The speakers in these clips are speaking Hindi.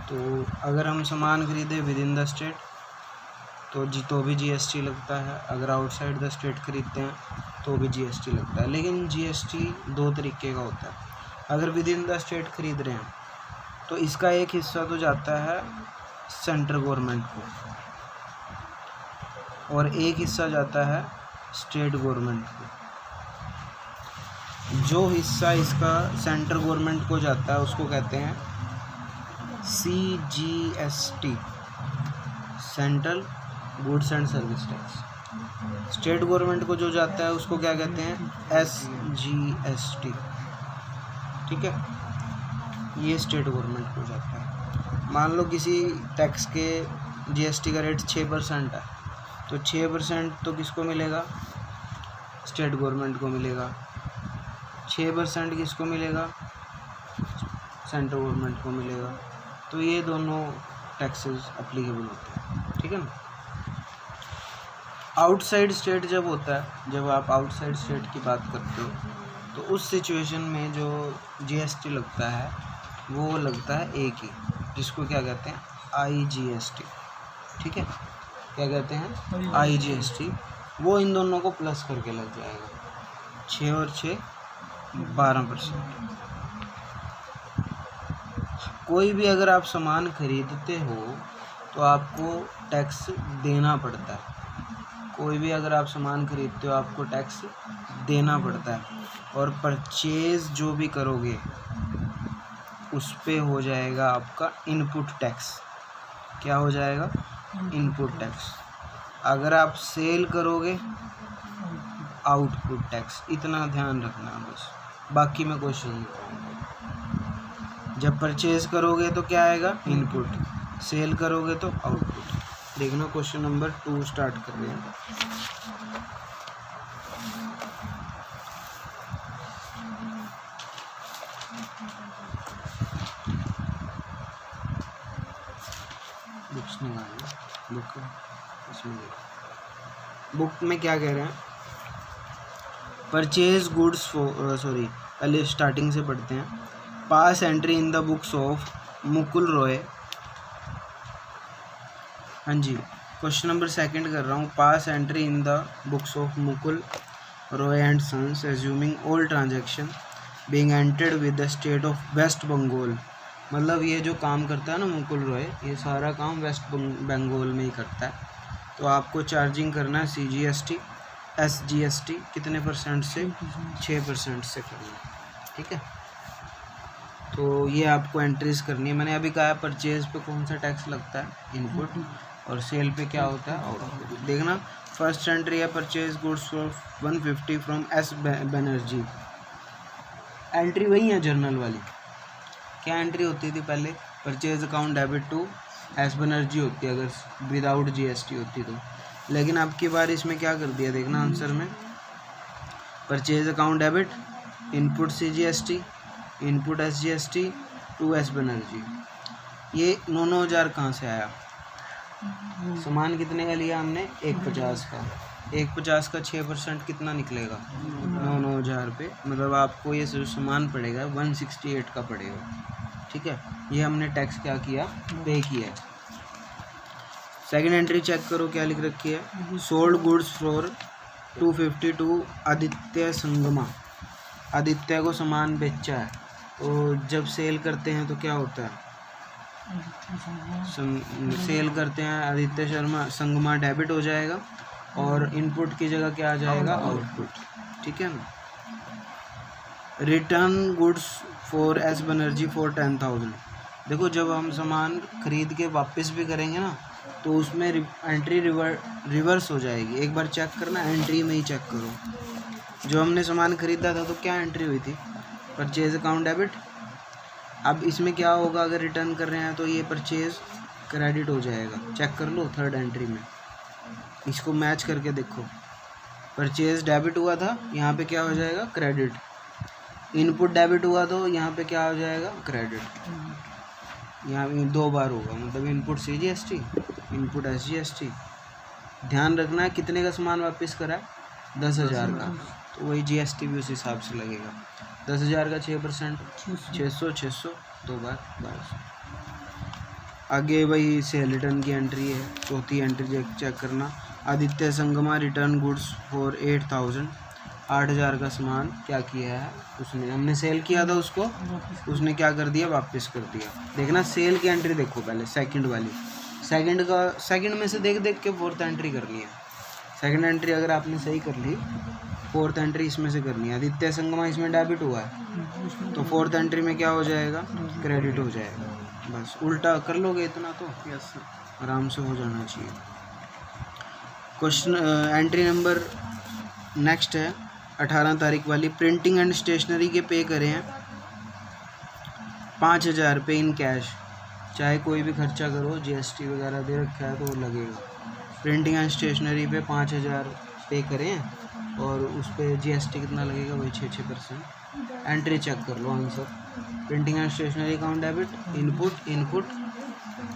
तो अगर हम सामान खरीदे विद इन द स्टेट तो भी जीएसटी लगता है, अगर आउटसाइड द स्टेट खरीदते हैं तो भी जीएसटी लगता है। लेकिन जीएसटी दो तरीके का होता है। अगर विद इन द स्टेट खरीद रहे हैं तो इसका एक हिस्सा तो जाता है सेंट्रल गवर्नमेंट को और एक हिस्सा जाता है स्टेट गवर्नमेंट को। जो हिस्सा इसका सेंट्रल गवर्नमेंट को जाता है उसको कहते हैं CGST, central goods and service tax. State government को जो जाता है उसको क्या कहते हैं SGST। ठीक है, ये स्टेट गवर्नमेंट को जाता है। मान लो किसी टैक्स के जीएसटी का रेट 6% है तो 6% तो किसको मिलेगा, स्टेट गवर्नमेंट को मिलेगा। 6% किसको मिलेगा, सेंट्रल गवर्नमेंट को मिलेगा। तो ये दोनों टैक्सेस अप्लीकेबल होते हैं। ठीक है ना। आउटसाइड स्टेट जब होता है, जब आप आउटसाइड स्टेट की बात करते हो तो उस सिचुएशन में जो जीएसटी लगता है वो लगता है एक ही, जिसको क्या कहते हैं IGST। ठीक है, क्या कहते हैं IGST। वो इन दोनों को प्लस करके लग जाएगा। 6 और 6 12%। कोई भी अगर आप सामान खरीदते हो तो आपको टैक्स देना पड़ता है। कोई भी अगर आप सामान खरीदते हो आपको टैक्स देना पड़ता है। और परचेज जो भी करोगे उस पे हो जाएगा आपका इनपुट टैक्स। क्या हो जाएगा, इनपुट टैक्स। अगर आप सेल करोगे आउटपुट टैक्स। इतना ध्यान रखना बस, बाकी मैं क्वेश्चन नहीं बताऊंगा। जब परचेज करोगे तो क्या आएगा, इनपुट। सेल करोगे तो आउटपुट। देखना क्वेश्चन नंबर 2 स्टार्ट कर रहे हैं। बुक्स निकालिए, बुक इसमें बुक में क्या कह रहे हैं, परचेज गुड्स पहले स्टार्टिंग से पढ़ते हैं। Pass entry in the books of Mukul Roy. हाँ जी, क्वेश्चन नंबर 2 कर रहा हूँ। Pass entry in the books of Mukul Roy and sons assuming all transaction being entered with the state of West Bengal. मतलब ये जो काम करता है ना मुकुल रॉय, ये सारा काम वेस्ट बंगाल में ही करता है। तो आपको चार्जिंग करना है CGST SGST कितने % से, 6% से करना है। ठीक है, तो ये आपको एंट्रीज करनी है। मैंने अभी कहा परचेज पे कौन सा टैक्स लगता है, इनपुट, और सेल पे क्या होता है, आउटपुट। देखना फर्स्ट एंट्री है परचेज गुड्स फॉर 150 फ्रॉम S बनर्जी। एंट्री वही है जर्नल वाली। क्या एंट्री होती थी पहले, purchase account debit to S Banerjee होती है अगर विदाउट GST होती तो। लेकिन अब की बार इसमें क्या कर दिया, देखना आंसर में, purchase account debit, input CGST, input SGST to S Banerjee. ये 9,000 कहाँ से आया, सामान कितने का लिया हमने, 150 का। 150 का 6% कितना निकलेगा, 9,000 पे। मतलब आपको ये सामान पड़ेगा 168 का पड़ेगा। ठीक है, ये हमने टैक्स क्या किया, पे किया। सेकंड एंट्री चेक करो क्या लिख रखी है, sold goods for 250 to Aditya Sangma. Aditya को सामान बेचा है, तो जब सेल करते हैं तो क्या होता है, सेल करते हैं आदित्य शर्मा संगमा डेबिट हो जाएगा और इनपुट की जगह क्या आ जाएगा, आउटपुट। ठीक है ना। Return goods for S Banerjee for 10,000। देखो जब हम सामान खरीद के वापस भी करेंगे ना तो उसमें एंट्री रिवर्स हो जाएगी। एक बार चेक करना, एंट्री में ही चेक करो। जो हमने सामान खरीदा था तो क्या एंट्री हुई थी, परचेज अकाउंट डेबिट। अब इसमें क्या होगा, अगर रिटर्न कर रहे हैं तो ये परचेज क्रेडिट हो जाएगा। चेक कर लो थर्ड एंट्री में, इसको मैच करके देखो। परचेज डेबिट हुआ था, यहाँ पे क्या हो जाएगा, क्रेडिट। इनपुट डेबिट हुआ तो यहाँ पे क्या हो जाएगा, क्रेडिट। यहाँ 2 बार होगा, मतलब इनपुट CGST, इनपुट SGST। ध्यान रखना है कितने का सामान वापस करा है, 10,000 का, तो वही GST भी उस हिसाब से लगेगा। 10,000 का 6%, 600, 600, 2 बार 1200। आगे वही सेल रिटर्न की एंट्री है, चौथी एंट्री चेक करना। Aditya Sangma return goods for 8,000, 8,000 का सामान क्या किया है उसने, हमने सेल किया था उसको, उसने क्या कर दिया, वापस कर दिया। देखना सेल की एंट्री देखो पहले, सेकंड वाली, सेकंड में से देख देख के फोर्थ एंट्री करनी है। सेकंड एंट्री अगर आपने सही कर ली, फोर्थ एंट्री इसमें से करनी है। आदित्य संगमा इसमें डेबिट हुआ है, तो फोर्थ एंट्री में क्या हो जाएगा, क्रेडिट हो जाएगा। बस उल्टा कर लोगे इतना तो यस आराम से हो जाना चाहिए। क्वेश्चन एंट्री नंबर नेक्स्ट है 18 तारीख वाली। प्रिंटिंग एंड स्टेशनरी के पे करे हैं 5,000 रुपये इन कैश, चाहे कोई भी खर्चा करो, जीएसटी वगैरह दे रखा है तो लगेगा। प्रिंटिंग एंड स्टेशनरी पे 5,000 पे करें और उस पर जीएसटी कितना लगेगा, वही 6%। एंट्री चेक कर लो answer. Printing and stationery account debit, input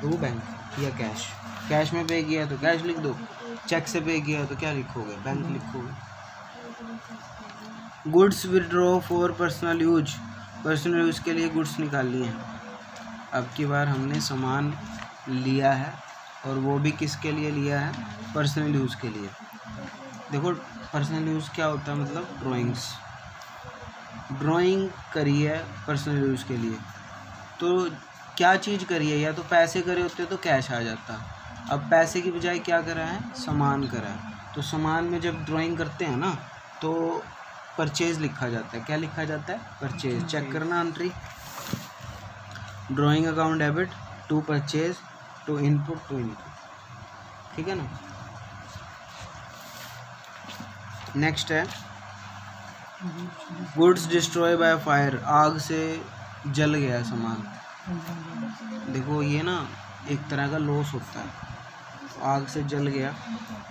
to bank या कैश। कैश में पे किया तो कैश लिख दो, चेक से पे किया तो क्या लिखोगे, बैंक लिखोगे। Goods withdraw for personal use, personal use के लिए गुड्स निकालनी है। अब की बार हमने सामान लिया है और वो भी किसके लिए लिया है, पर्सनल यूज़ के लिए। देखो पर्सनल यूज़ क्या होता है, मतलब ड्राइंग करी है पर्सनल यूज़ के लिए, तो क्या चीज़ करी है, या तो पैसे करे होते तो कैश आ जाता। अब पैसे की बजाय क्या करा है, सामान करा है। तो सामान में जब ड्राइंग करते हैं ना तो परचेज लिखा जाता है। क्या लिखा जाता है, परचेज। चेक करना entry, drawing account debit to purchase to input ठीक है ना। नेक्स्ट है गुड्स डिस्ट्रॉय बाय फायर, आग से जल गया सामान। देखो ये ना एक तरह का लॉस होता है, आग से जल गया,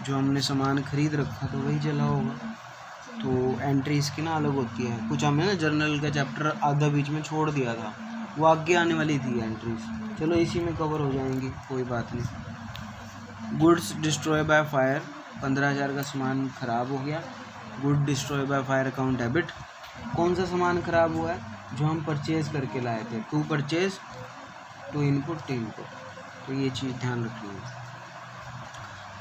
जो हमने सामान खरीद रखा तो वही जला होगा, तो एंट्री इसकी ना अलग होती है। कुछ हमने ना जर्नल का चैप्टर आधा बीच में छोड़ दिया था, वो आगे आने वाली थी एंट्रीज, चलो इसी में कवर हो जाएंगी, कोई बात नहीं। गुड्स डिस्ट्रॉय बाय फायर, 15,000 का सामान ख़राब हो गया। Good destroy by fire account debit, कौन सा सामान ख़राब हुआ है, जो हम परचेज करके लाए थे, टू परचेज टू इनपुट, तो ये चीज़ ध्यान रखनी है।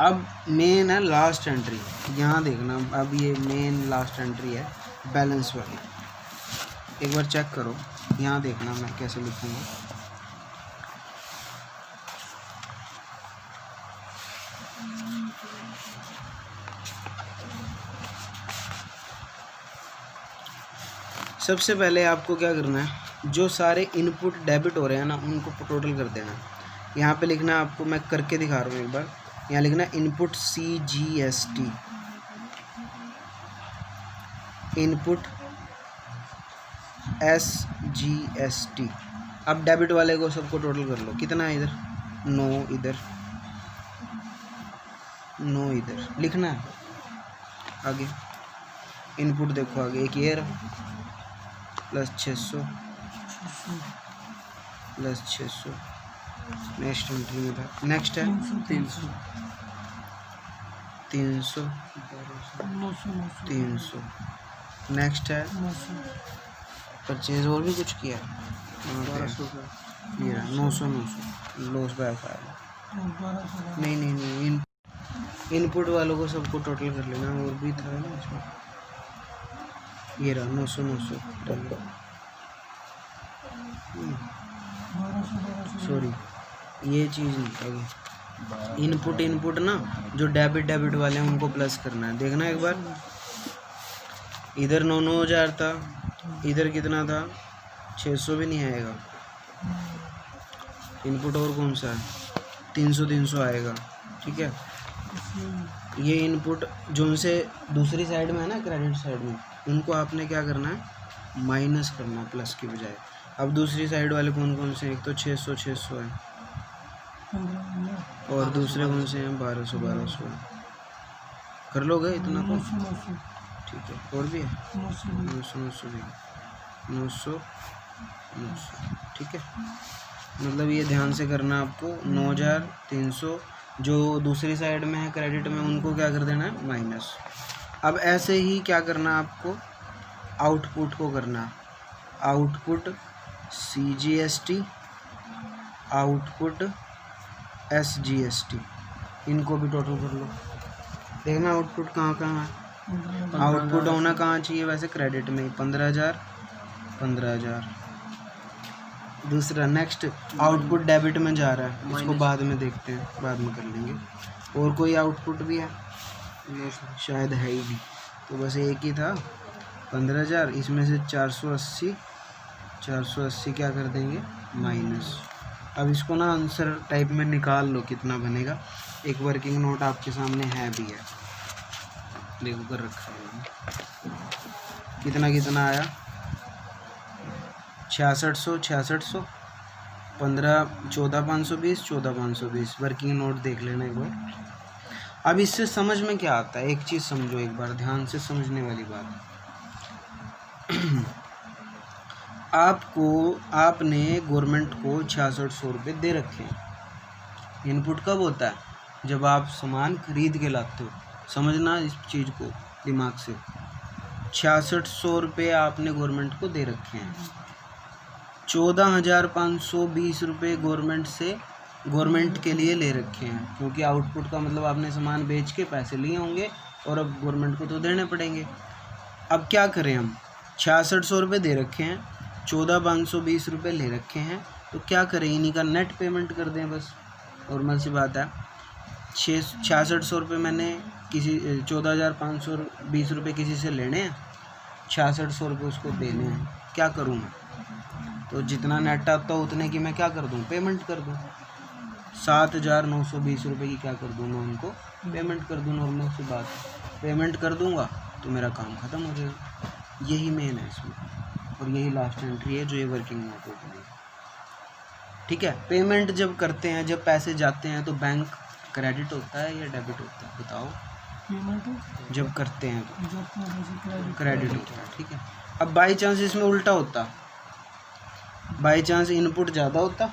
अब मेन है लास्ट एंट्री, यहाँ देखना, अब ये मेन लास्ट एंट्री है बैलेंस वाली। एक बार चेक करो, यहाँ देखना मैं कैसे लिखूँगा। सबसे पहले आपको क्या करना है, जो सारे इनपुट डेबिट हो रहे हैं ना उनको टोटल कर देना है। यहाँ पे लिखना है आपको, मैं करके दिखा रहा हूँ एक बार। यहाँ लिखना इनपुट CGST, इनपुट SGST। अब डेबिट वाले को सबको टोटल कर लो, कितना है इधर, 9 इधर, 9 इधर लिखना है। आगे इनपुट देखो, आगे एक ये प्लस 600 प्लस 600, नेक्स्ट एंट्री में था, नेक्स्ट है 300 नेक्स्ट है परचेज, और भी कुछ किया ये 900 लॉस बाय फायर। नहीं इनपुट वालों को सबको टोटल कर लेना, और भी था ना इसमें, ये रहा 900 सॉरी ये चीज़ नहीं था। इनपुट ना जो डेबिट वाले हैं उनको प्लस करना है। देखना एक बार, इधर 9,000 था, इधर कितना था, 600 भी नहीं आएगा। इनपुट और कौन सा है, 300 आएगा, ठीक है। ये इनपुट जो उनसे दूसरी साइड में है ना, क्रेडिट साइड में, उनको आपने क्या करना है, माइनस करना प्लस की बजाय। अब दूसरी साइड वाले कौन कौन से हैं, एक तो 600 है और दूसरे कौन से हैं, 1200 है। कर लोगे इतना तो, ठीक है। और भी है 900 ठीक है। मतलब ये ध्यान से करना आपको, 9,300 जो दूसरी साइड में है क्रेडिट में, उनको क्या कर देना है, माइनस। अब ऐसे ही क्या करना आपको, आउटपुट को करना, आउटपुट CGST, आउटपुट SGST, इनको भी टोटल कर लो। देखना आउटपुट कहाँ कहाँ है। आउटपुट होना कहाँ चाहिए वैसे, क्रेडिट में ही 15,000। दूसरा नेक्स्ट आउटपुट डेबिट में जा रहा है, इसको बाद में देखते हैं, बाद में कर लेंगे। और कोई आउटपुट भी है शायद है ही नहीं, तो बस एक ही था 15,000। इसमें से 480 क्या कर देंगे माइनस। अब इसको ना आंसर टाइप में निकाल लो कितना बनेगा। एक वर्किंग नोट आपके सामने है भी है, देखो कर रखा है कितना कितना आया 6600 15 14,520 14,520 वर्किंग नोट देख लेना एक बार। अब इससे समझ में क्या आता है, एक चीज़ समझो एक बार, ध्यान से समझने वाली बात। आपने गवर्नमेंट को 6600 रुपये दे रखे हैं। इनपुट कब होता है, जब आप सामान खरीद के लाते हो। समझना इस चीज़ को दिमाग से। 6600 रुपये आपने गवर्नमेंट को दे रखे हैं। 14,520 रुपये गवर्नमेंट के लिए ले रखे हैं, क्योंकि आउटपुट का मतलब आपने सामान बेच के पैसे लिए होंगे और अब गवर्नमेंट को तो देने पड़ेंगे। अब क्या करें हम, 6600 रुपये दे रखे हैं, 14,520 रुपये ले रखे हैं, तो क्या करें, इन्हीं का नेट पेमेंट कर दें बस। नॉर्मल सी बात है। 6600 रुपये मैंने किसी 14,520 रुपये किसी से लेने हैं, 6600 रुपये उसको देने हैं। क्या करूँ मैं, तो जितना नेट आता हो उतने की मैं क्या कर दूँ, पेमेंट कर दूँ। 7,920 रुपये की क्या कर दूँ मैं उनको पेमेंट कर दूँ। नॉर्मल सी बात, पेमेंट कर दूँगा तो मेरा काम ख़त्म हो जाएगा। यही मेन है इसमें, और यही लास्ट एंट्री है जो ये वर्किंग नोट होती है। ठीक है, पेमेंट जब करते हैं, जब पैसे जाते हैं तो बैंक क्रेडिट होता है या डेबिट होता है, बताओ। पेमेंट जब करते हैं तो क्रेडिट होता है। ठीक है, अब बाई चांस इसमें उल्टा होता, बाई चांस इनपुट ज़्यादा होता,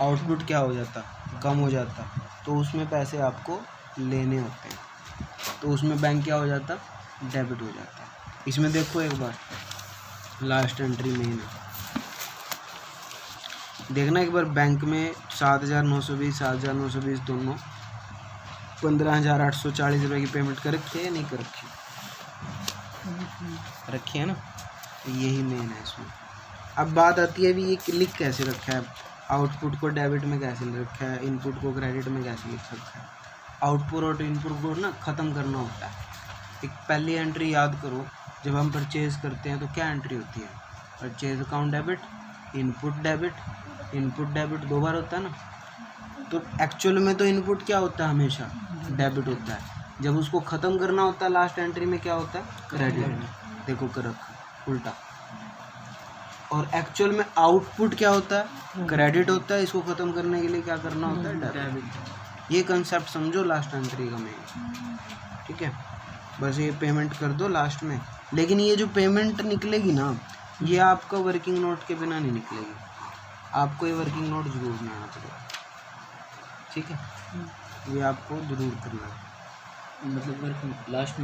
आउटपुट क्या हो जाता, कम हो जाता, तो उसमें पैसे आपको लेने होते हैं, तो उसमें बैंक क्या हो जाता, डेबिट हो जाता है। इसमें देखो एक बार लास्ट एंट्री में ही ना देखना एक बार, बैंक में 7,920 7,920 दोनों 15,840 रुपये की पेमेंट कर रखी है या नहीं कर रखी, रखी है ना। तो यही मेन है इसमें। अब बात आती है भी ये लिख कैसे रखा है, आउटपुट को डेबिट में कैसे रखा है, इनपुट को क्रेडिट में कैसे लिख रखा है। आउटपुट और इनपुट को ना ख़त्म करना होता है। एक पहली एंट्री याद करो, जब हम परचेज़ करते हैं तो क्या एंट्री होती है, purchase account debit, input debit, input debit 2 बार होता है ना। तो एक्चुअल में तो इनपुट क्या होता है, हमेशा डेबिट होता है। जब उसको ख़त्म करना होता है लास्ट एंट्री में क्या होता है, क्रेडिट। देखो कर रखा उल्टा। और एक्चुअल में आउटपुट क्या होता है, क्रेडिट होता है। इसको ख़त्म करने के लिए क्या करना होता है, डेबिट। ये कंसेप्ट समझो लास्ट एंट्री का मेन। ठीक है, बस ये पेमेंट कर दो लास्ट में। लेकिन ये जो पेमेंट निकलेगी ना, ये आपका वर्किंग नोट के बिना नहीं निकलेगी, आपको ये वर्किंग नोट जरूर बनाना पड़ेगा। ठीक है, ये आपको ज़रूर करना है, मतलब वर्किंग लास्ट